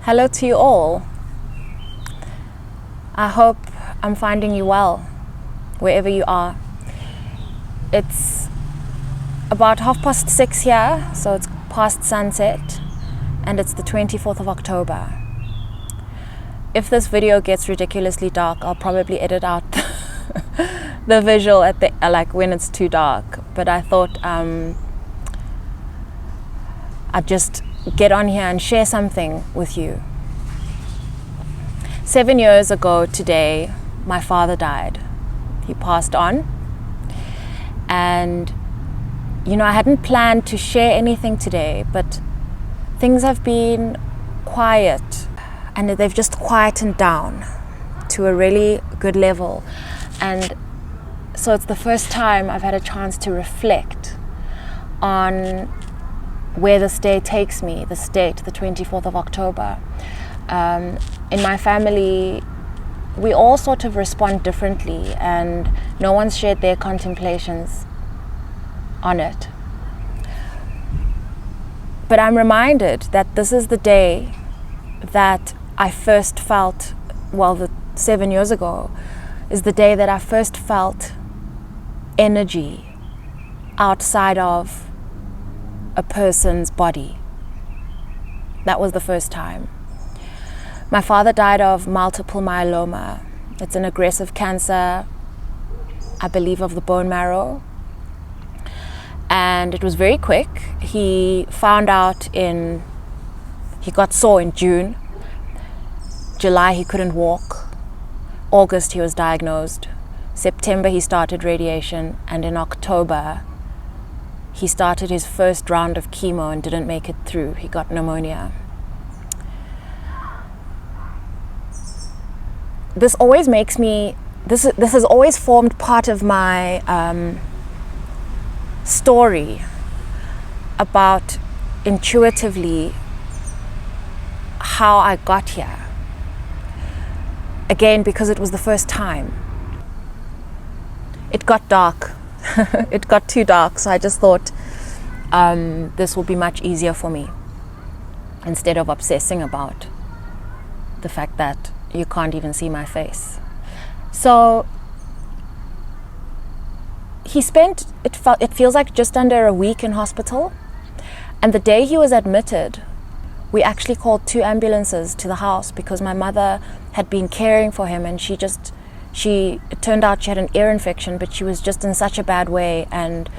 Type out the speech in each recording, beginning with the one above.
Hello to you all. I hope I'm finding you well, wherever you are. It's about 6:30 here, so it's past sunset, and it's the 24th of October. If this video gets ridiculously dark, I'll probably edit out the visual at the when it's too dark. But I thought I'd just get on here and share something with you. 7 years ago today, my father died. He passed on. And, I hadn't planned to share anything today, but things have been quiet, and they've just quietened down to a really good level. And so it's the first time I've had a chance to reflect on where this day takes me, this date, the 24th of October. In my family, we all sort of respond differently, and no one's shared their contemplations on it. But I'm reminded that this is the day that I first felt, the 7 years ago, is the day that I first felt energy outside of a person's body. That was the first time. My father died of multiple myeloma. It's an aggressive cancer, I believe, of the bone marrow. And it was very quick. He found out he got sore in June. July, he couldn't walk. August, he was diagnosed. September, he started radiation. And in October, he started his first round of chemo and didn't make it through. He got pneumonia. This always makes me, this has always formed part of my story about intuitively how I got here. Again, because it was the first time. It got dark. It got too dark, so I just thought this will be much easier for me, instead of obsessing about the fact that you can't even see my face. So he spent, it feels like just under a week in hospital, and the day he was admitted, we actually called 2 ambulances to the house because my mother had been caring for him, and it turned out she had an ear infection, but she was just in such a bad way, and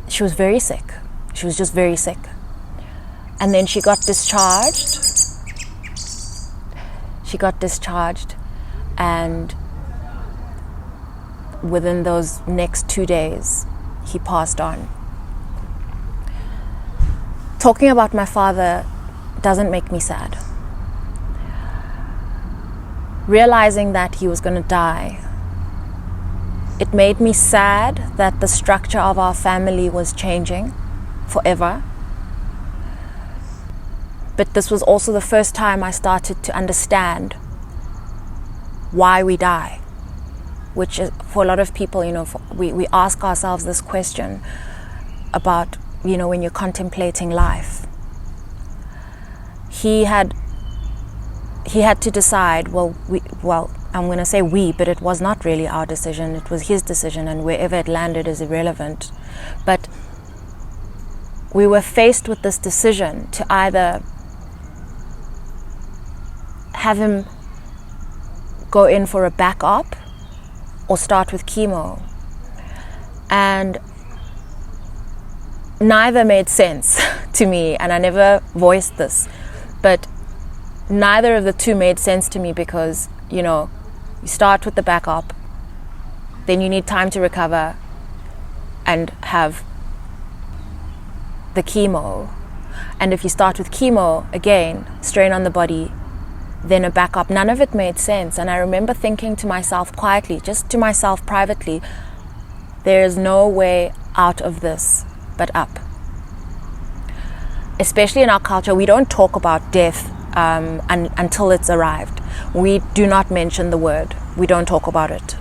she was very sick. She was just very sick. And then she got discharged. And within those next 2 days, he passed on. Talking about my father doesn't make me sad. Realizing that he was going to die, it made me sad that the structure of our family was changing forever. But this was also the first time I started to understand why we die, which is, for a lot of people, we ask ourselves this question about, when you're contemplating life. He had to decide, I'm going to say we, but it was not really our decision. It was his decision, and wherever it landed is irrelevant. But we were faced with this decision to either have him go in for a backup or start with chemo. And neither made sense to me, and I never voiced this, but neither of the two made sense to me because, you start with the backup, then you need time to recover and have the chemo. And if you start with chemo, again, strain on the body, then a backup. None of it made sense. And I remember thinking to myself quietly, just to myself privately, there is no way out of this but up. Especially in our culture, we don't talk about death until it's arrived. We do not mention the word. We don't talk about it.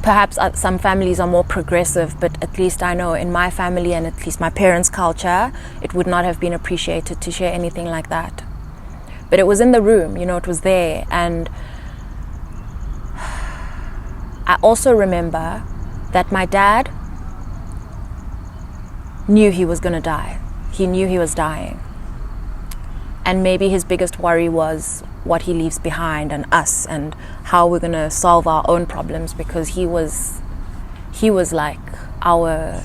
Perhaps some families are more progressive, but at least I know in my family and at least my parents' culture, it would not have been appreciated to share anything like that. But it was in the room, it was there. And I also remember that my dad knew he was going to die. He knew he was dying. And maybe his biggest worry was what he leaves behind and us and how we're going to solve our own problems, because he was like our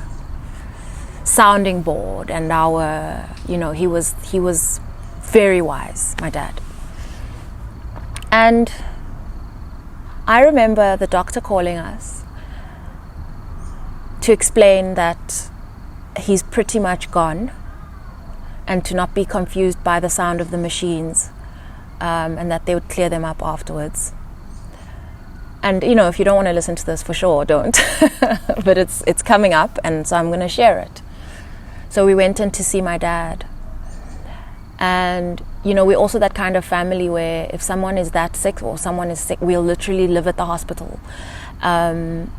sounding board and our, he was very wise, my dad. And I remember the doctor calling us to explain that he's pretty much gone, and to not be confused by the sound of the machines, and that they would clear them up afterwards. And if you don't want to listen to this, for sure, don't. But it's coming up, and so I'm going to share it. So we went in to see my dad. And, we're also that kind of family where if someone is that sick or someone is sick, we'll literally live at the hospital and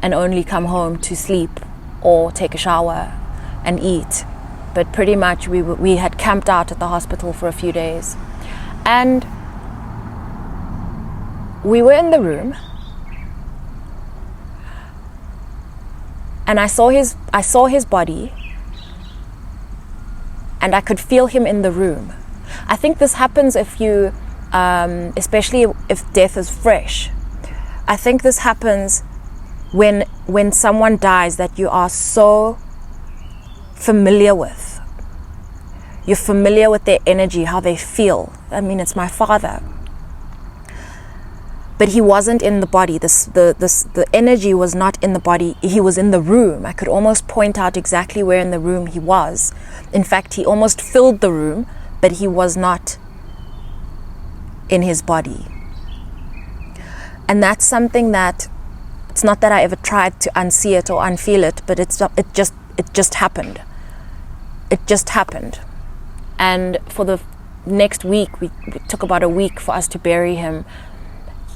only come home to sleep or take a shower and eat. But pretty much we had camped out at the hospital for a few days. And we were in the room. And I saw his body. And I could feel him in the room. I think this happens if you, especially if death is fresh. I think this happens when someone dies that you are so familiar with. You're familiar with their energy, how they feel. I mean, it's my father. But he wasn't in the body. The energy was not in the body. He was in the room. I could almost point out exactly where in the room he was. In fact, he almost filled the room, but he was not in his body. And that's something that, it's not that I ever tried to unsee it or unfeel it, but it just happened. It just happened. And for the next week, it took about a week for us to bury him.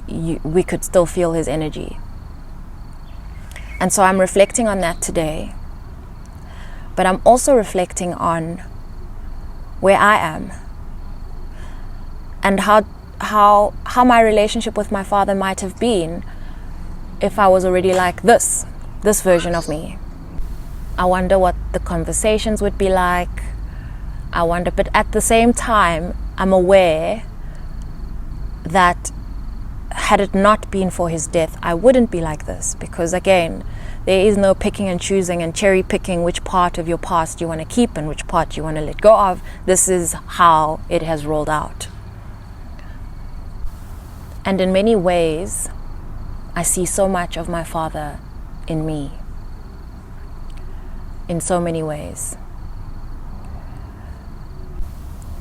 We could still feel his energy. And so I'm reflecting on that today. But I'm also reflecting on where I am and how my relationship with my father might have been if I was already like this version of me. I wonder what the conversations would be like. I wonder, but at the same time, I'm aware that had it not been for his death, I wouldn't be like this, because again, there is no picking and choosing and cherry picking which part of your past you want to keep and which part you want to let go of. This is how it has rolled out. And in many ways, I see so much of my father in me. In so many ways.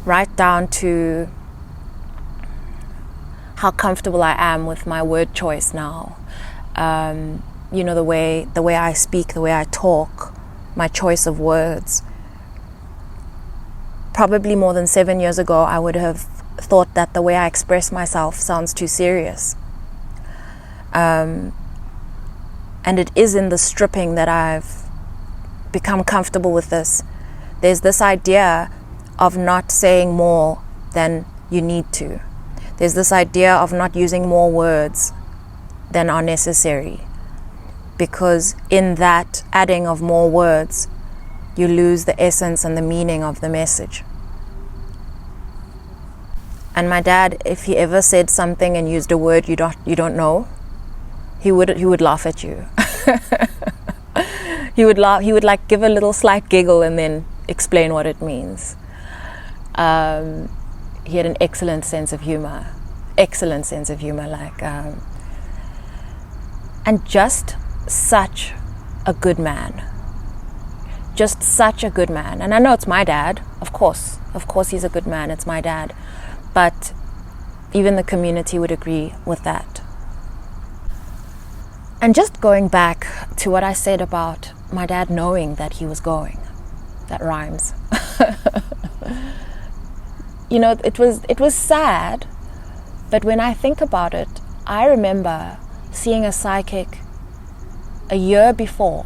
Right down to how comfortable I am with my word choice now. The way I speak, the way I talk, my choice of words. Probably more than 7 years ago, I would have thought that the way I express myself sounds too serious. And it is in the stripping that I've become comfortable with this. There's this idea of not saying more than you need to. There's this idea of not using more words than are necessary, because in that adding of more words, you lose the essence and the meaning of the message. And my dad, if he ever said something and used a word you don't know, he would laugh at you. He would like give a little slight giggle and then explain what it means. He had an excellent sense of humor, and just such a good man. Just such a good man. And I know it's my dad, of course he's a good man, it's my dad. But even the community would agree with that. And just going back to what I said about my dad knowing that he was going, that rhymes. It was sad, but when I think about it, I remember seeing a psychic a year before,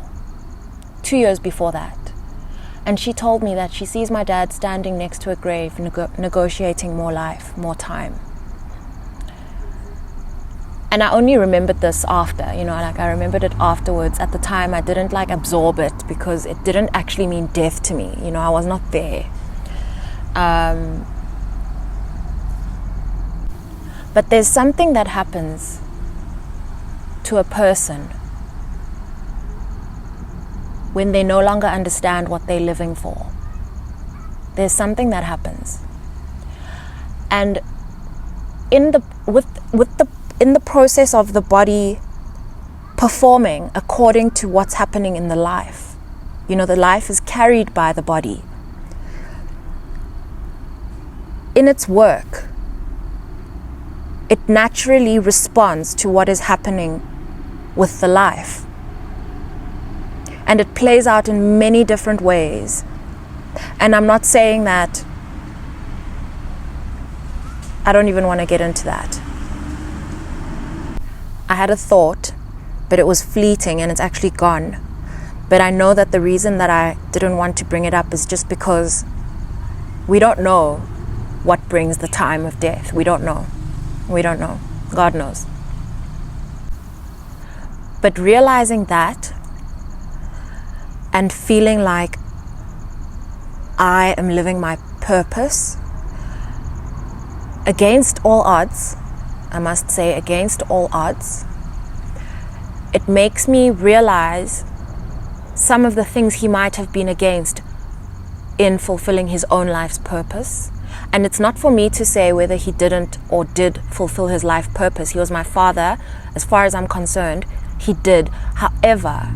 2 years before that. And she told me that she sees my dad standing next to a grave, negotiating more life, more time. And I only remembered this after, I remembered it afterwards. At the time, I didn't absorb it because it didn't actually mean death to me. I was not there. But there's something that happens to a person when they no longer understand what they're living for. There's something that happens. And in the process of the body performing according to what's happening in the life, the life is carried by the body. In its work, it naturally responds to what is happening with the life. And it plays out in many different ways. And I'm not saying that, I don't even want to get into that. I had a thought, but it was fleeting and it's actually gone. But I know that the reason that I didn't want to bring it up is just because we don't know what brings the time of death. We don't know. God knows. But realizing that and feeling like I am living my purpose against all odds, I must say against all odds, it makes me realize some of the things he might have been against in fulfilling his own life's purpose. And it's not for me to say whether he didn't or did fulfill his life purpose. He was my father. As far as I'm concerned, he did. However,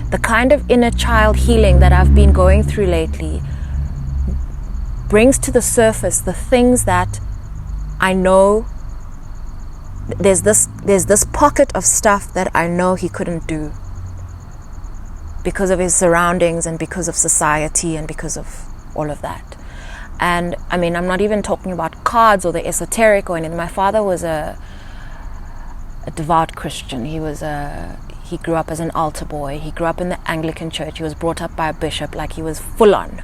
the kind of inner child healing that I've been going through lately brings to the surface the things that I know. There's this pocket of stuff that I know he couldn't do because of his surroundings and because of society and because of all of that. And I mean, I'm not even talking about cards or the esoteric or anything. My father was a devout Christian. He grew up as an altar boy. He grew up in the Anglican church. He was brought up by a bishop, he was full on.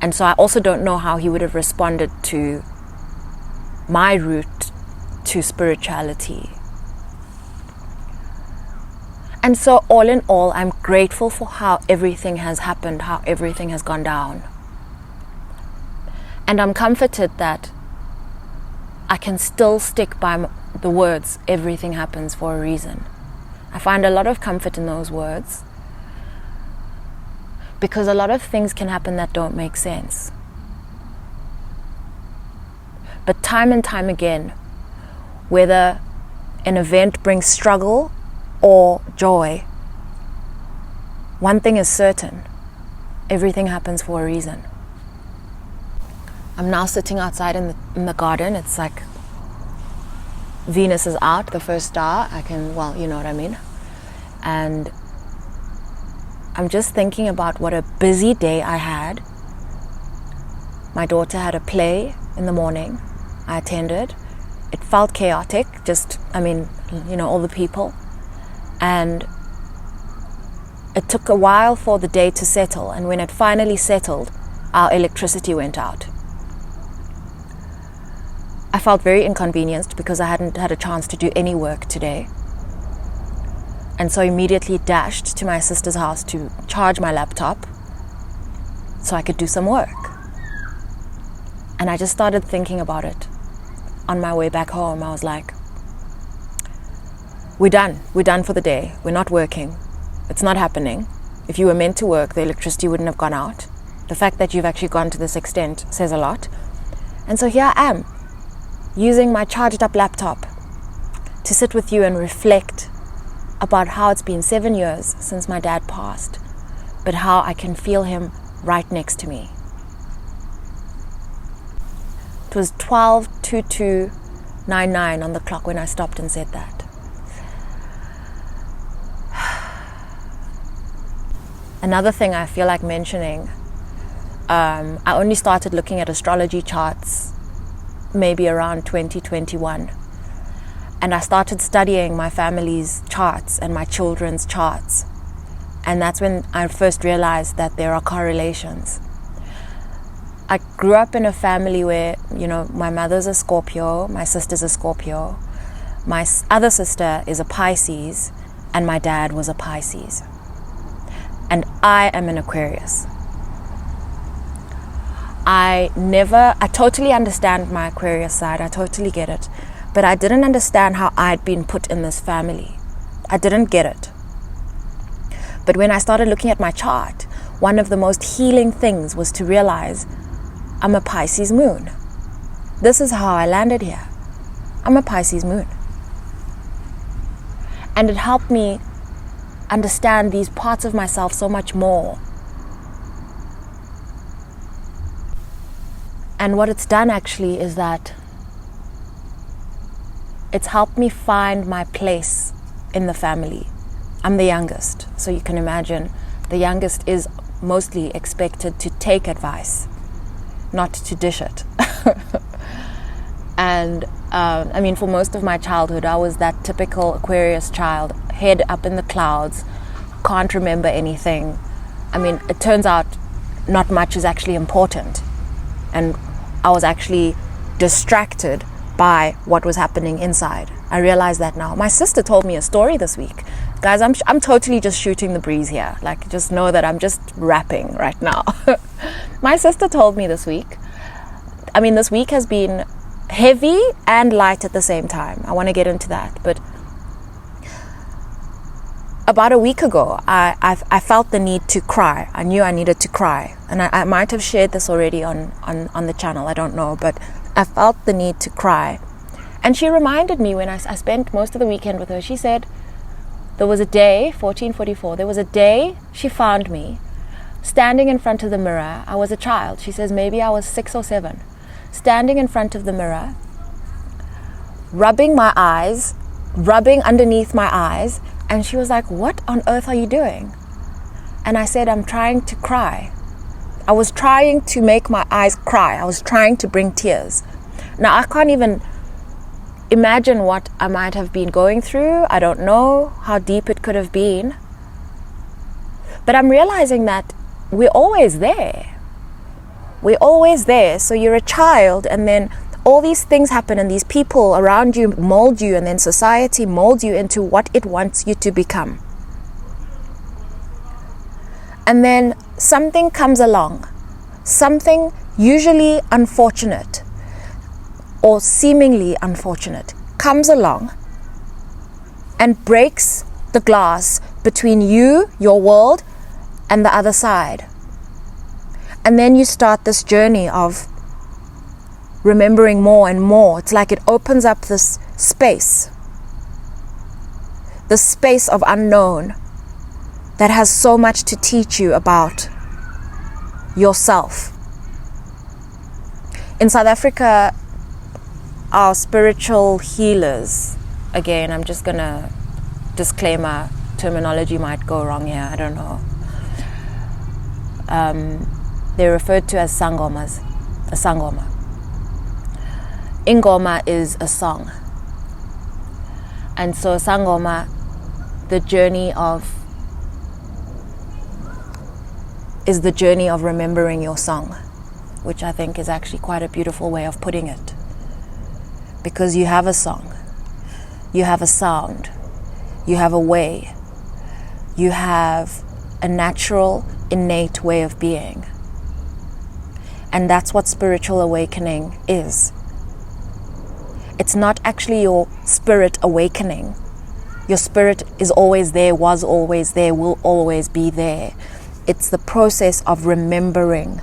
And so I also don't know how he would have responded to my route to spirituality. And so all in all, I'm grateful for how everything has happened, how everything has gone down. And I'm comforted that I can still stick by the words, everything happens for a reason. I find a lot of comfort in those words because a lot of things can happen that don't make sense. But time and time again, whether an event brings struggle or joy, one thing is certain, everything happens for a reason. I'm now sitting outside in the garden. It's like Venus is out, the first star. You know what I mean. And I'm just thinking about what a busy day I had. My daughter had a play in the morning. I attended. It felt chaotic, all the people. And it took a while for the day to settle. And when it finally settled, our electricity went out. I felt very inconvenienced because I hadn't had a chance to do any work today. And so immediately dashed to my sister's house to charge my laptop so I could do some work. And I just started thinking about it. On my way back home, I was like, we're done for the day. We're not working. It's not happening. If you were meant to work, the electricity wouldn't have gone out. The fact that you've actually gone to this extent says a lot. And so here I am, using my charged up laptop to sit with you and reflect about how it's been 7 years since my dad passed, but how I can feel him right next to me. It was 12:22:99 on the clock when I stopped and said that. Another thing I feel like mentioning, I only started looking at astrology charts maybe around 2021. And I started studying my family's charts and my children's charts. And that's when I first realized that there are correlations. I grew up in a family where, my mother's a Scorpio, my sister's a Scorpio, my other sister is a Pisces, and my dad was a Pisces. And I am an Aquarius. I totally understand my Aquarius side, I totally get it. But I didn't understand how I'd been put in this family. I didn't get it. But when I started looking at my chart, one of the most healing things was to realize I'm a Pisces moon. This is how I landed here. I'm a Pisces moon. And it helped me understand these parts of myself so much more. And what it's done actually is that it's helped me find my place in the family. I'm the youngest, so you can imagine the youngest is mostly expected to take advice, not to dish it. And for most of my childhood, I was that typical Aquarius child, head up in the clouds, can't remember anything. It turns out not much is actually important. And I was actually distracted by what was happening inside. I realize that now. My sister told me a story this week. Guys, I'm totally just shooting the breeze here. Just know that I'm just rapping right now. My sister told me this week. This week has been heavy and light at the same time. I want to get into that. But about a week ago, I felt the need to cry. I knew I needed to cry. And I might have shared this already on the channel. I don't know. But I felt the need to cry. And she reminded me when I spent most of the weekend with her, she said, there was a day, 1444, there was a day she found me standing in front of the mirror. I was a child. She says maybe I was 6 or 7. Standing in front of the mirror, rubbing my eyes, rubbing underneath my eyes. And she was like, what on earth are you doing? And I said, I'm trying to cry. I was trying to make my eyes cry. I was trying to bring tears. Now, I can't even imagine what I might have been going through. I don't know how deep it could have been. But I'm realizing that we're always there. We're always there. So you're a child, and then all these things happen, and these people around you mold you, and then society molds you into what it wants you to become. And then something comes along, something usually unfortunate or seemingly unfortunate comes along and breaks the glass between you, your world, and the other side. And then you start this journey of remembering more and more. It's like it opens up this space of unknown that has so much to teach you about yourself. In South Africa, our spiritual healers, again, I'm just gonna disclaimer, terminology might go wrong here, I don't know. They're referred to as sangomas, a sangoma. Ingoma is a song. And so sangoma, the journey of remembering your song, which I think is actually quite a beautiful way of putting it. Because you have a song, you have a sound, you have a way, you have a natural, innate way of being. And that's what spiritual awakening is. It's not actually your spirit awakening. Your spirit is always there, was always there, will always be there. It's the process of remembering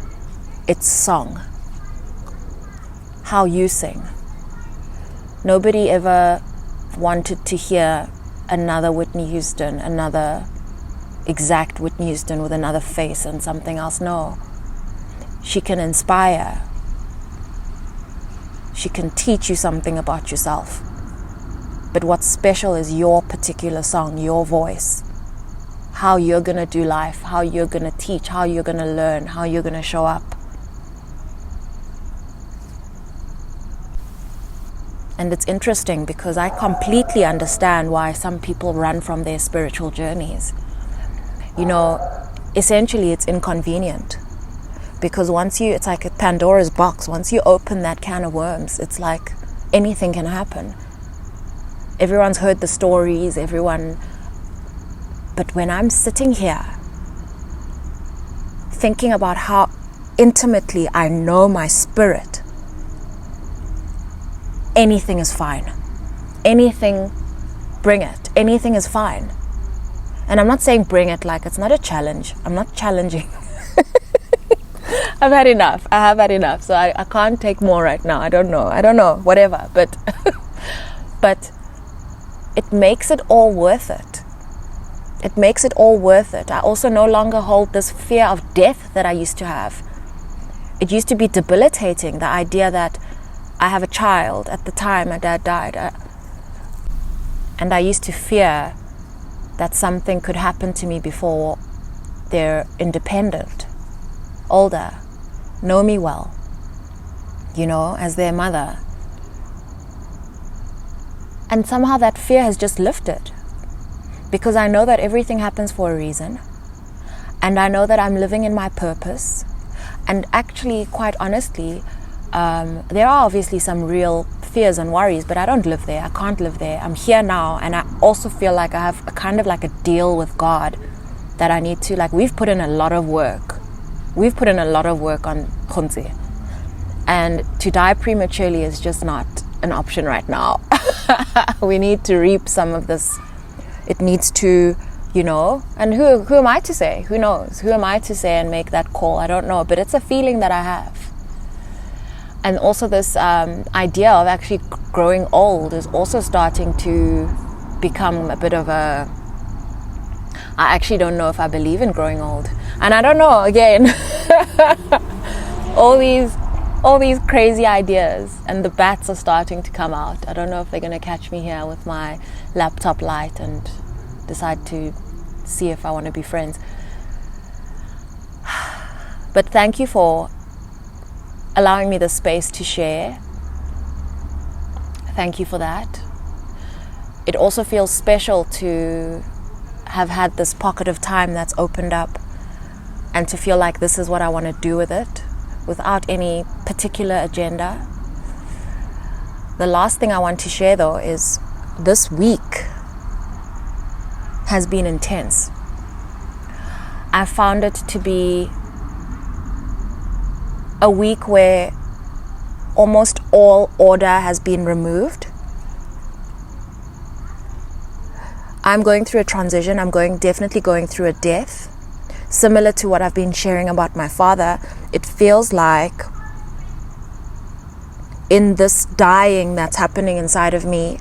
its song, how you sing. Nobody ever wanted to hear another Whitney Houston, another exact Whitney Houston with another face and something else. No. She can inspire. She can teach you something about yourself. But what's special is your particular song, your voice. How you're going to do life, how you're going to teach, how you're going to learn, how you're going to show up. And it's interesting because I completely understand why some people run from their spiritual journeys. You know, essentially it's inconvenient. Because it's like a Pandoras box. Once you open that can of worms, it's like anything can happen. Everyone's heard the stories, but when I'm sitting here thinking about how intimately I know my spirit, anything is fine. Anything, bring it. Anything is fine. And I'm not saying bring it like it's not a challenge. I'm not challenging. I have had enough. So I can't take more right now. I don't know, whatever. But it makes it all worth it. It makes it all worth it. I also no longer hold this fear of death that I used to have. It used to be debilitating, the idea that I have a child. At the time my dad died. And I used to fear that something could happen to me before they're independent, older, know me well, you know, as their mother. And somehow that fear has just lifted, because I know that everything happens for a reason, and I know that I'm living in my purpose. And actually, quite honestly, there are obviously some real fears and worries, but I don't live there. I can't live there. I'm here now, and I also feel like I have a kind of like a deal with God that I need to, like, we've put in a lot of work. We've put in a lot of work on Khunzi, and to die prematurely is just not an option right now. We need to reap some of this. It needs to, you know, and who am I to say? Who knows? Who am I to say and make that call? I don't know, but it's a feeling that I have. And also this idea of actually growing old is also starting to become a bit of a... I actually don't know if I believe in growing old. And I don't know, again, all these crazy ideas, and the bats are starting to come out. I don't know if they're going to catch me here with my laptop light and decide to see if I want to be friends. But thank you for allowing me the space to share. Thank you for that. It also feels special to have had this pocket of time that's opened up, and to feel like this is what I want to do with it, without any particular agenda. The last thing I want to share, though, is this week has been intense. I found it to be a week where almost all order has been removed. I'm going through a transition. I'm definitely going through a death. Similar to what I've been sharing about my father, it feels like in this dying that's happening inside of me,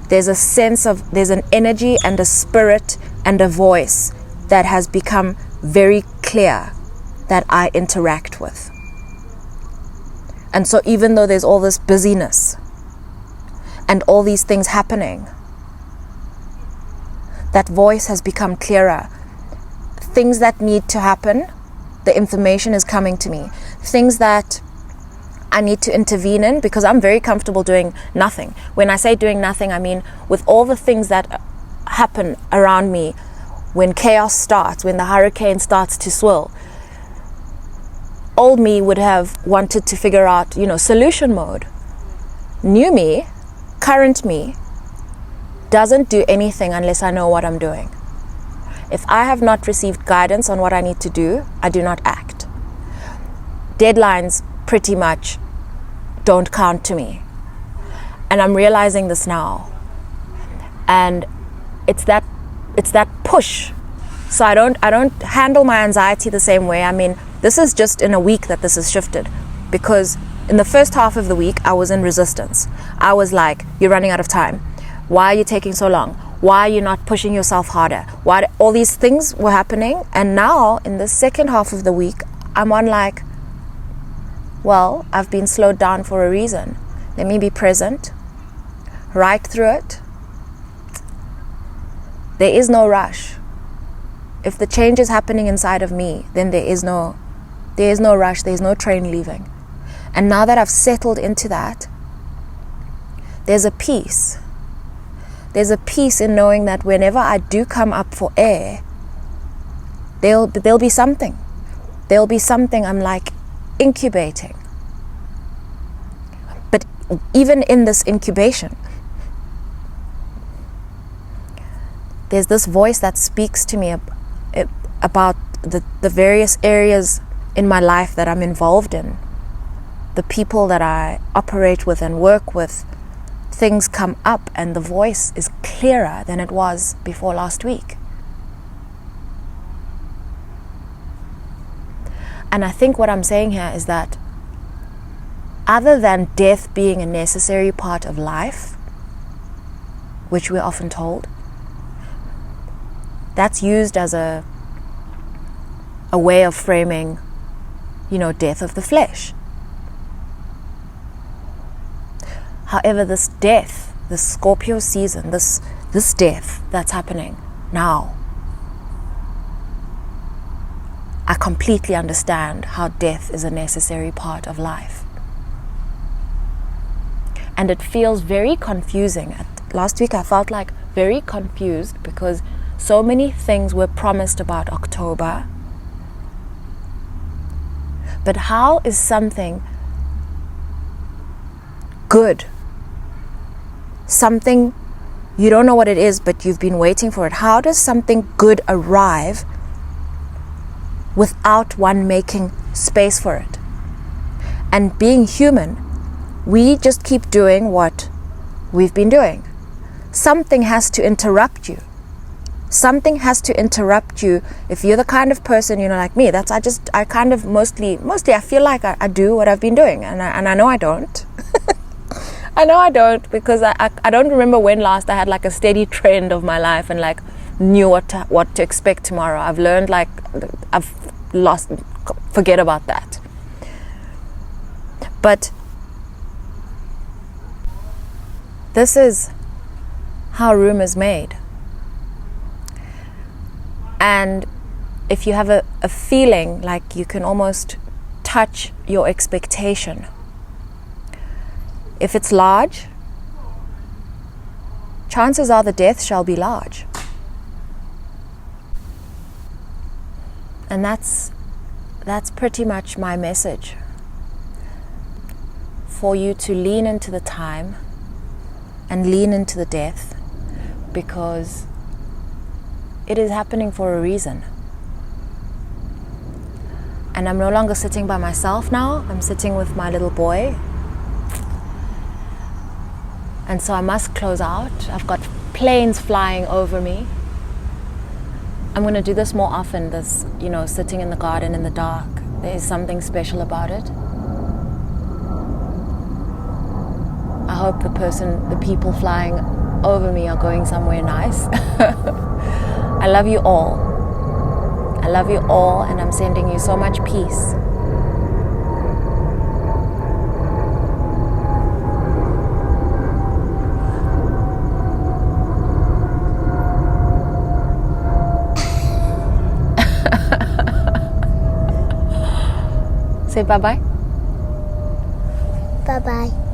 there's an energy and a spirit and a voice that has become very clear that I interact with. And so even though there's all this busyness and all these things happening, that voice has become clearer. Things that need to happen, the information is coming to me. Things that I need to intervene in, because I'm very comfortable doing nothing. When I say doing nothing, I mean with all the things that happen around me, when chaos starts, when the hurricane starts to swirl, old me would have wanted to figure out, solution mode. New me, current me, doesn't do anything unless I know what I'm doing. If I have not received guidance on what I need to do, I do not act. Deadlines pretty much don't count to me. And I'm realizing this now. And it's that push. So I don't handle my anxiety the same way. I mean, this is just in a week that this has shifted, because in the first half of the week I was in resistance. I was like, you're running out of time. Why are you taking so long? Why are you not pushing yourself harder? Why? All these things were happening. And now in the second half of the week, I'm on like, well, I've been slowed down for a reason. Let me be present, right through it. There is no rush. If the change is happening inside of me, then there is no rush. There's no train leaving. And now that I've settled into that, there's a peace. There's a peace in knowing that whenever I do come up for air, there'll be something. There'll be something I'm like incubating. But even in this incubation, there's this voice that speaks to me about the various areas in my life that I'm involved in, the people that I operate with and work with. Things come up and the voice is clearer than it was before last week. And I think what I'm saying here is that other than death being a necessary part of life, which we're often told, that's used as a way of framing, death of the flesh. However, this death, this Scorpio season, this death that's happening now, I completely understand how death is a necessary part of life. And it feels very confusing. Last week I felt like very confused because so many things were promised about October. But how is something good, something you don't know what it is, but you've been waiting for it, how does something good arrive without one making space for it? And being human, we just keep doing what we've been doing. Something has to interrupt you. Something has to interrupt you. If you're the kind of person, like me, I kind of mostly I feel like I do what I've been doing, and I know I don't. I know I don't, because I don't remember when last I had like a steady trend of my life and like knew what to expect tomorrow. I've learned forget about that. But this is how room is made. And if you have a feeling like you can almost touch your expectation, if it's large, chances are the death shall be large. And that's pretty much my message. For you to lean into the time and lean into the death, because it is happening for a reason. And I'm no longer sitting by myself now. I'm sitting with my little boy. And so I must close out. I've got planes flying over me. I'm going to do this more often, this, sitting in the garden in the dark. There is something special about it. I hope the people flying over me are going somewhere nice. I love you all. I love you all, and I'm sending you so much peace. Say bye-bye. Bye-bye.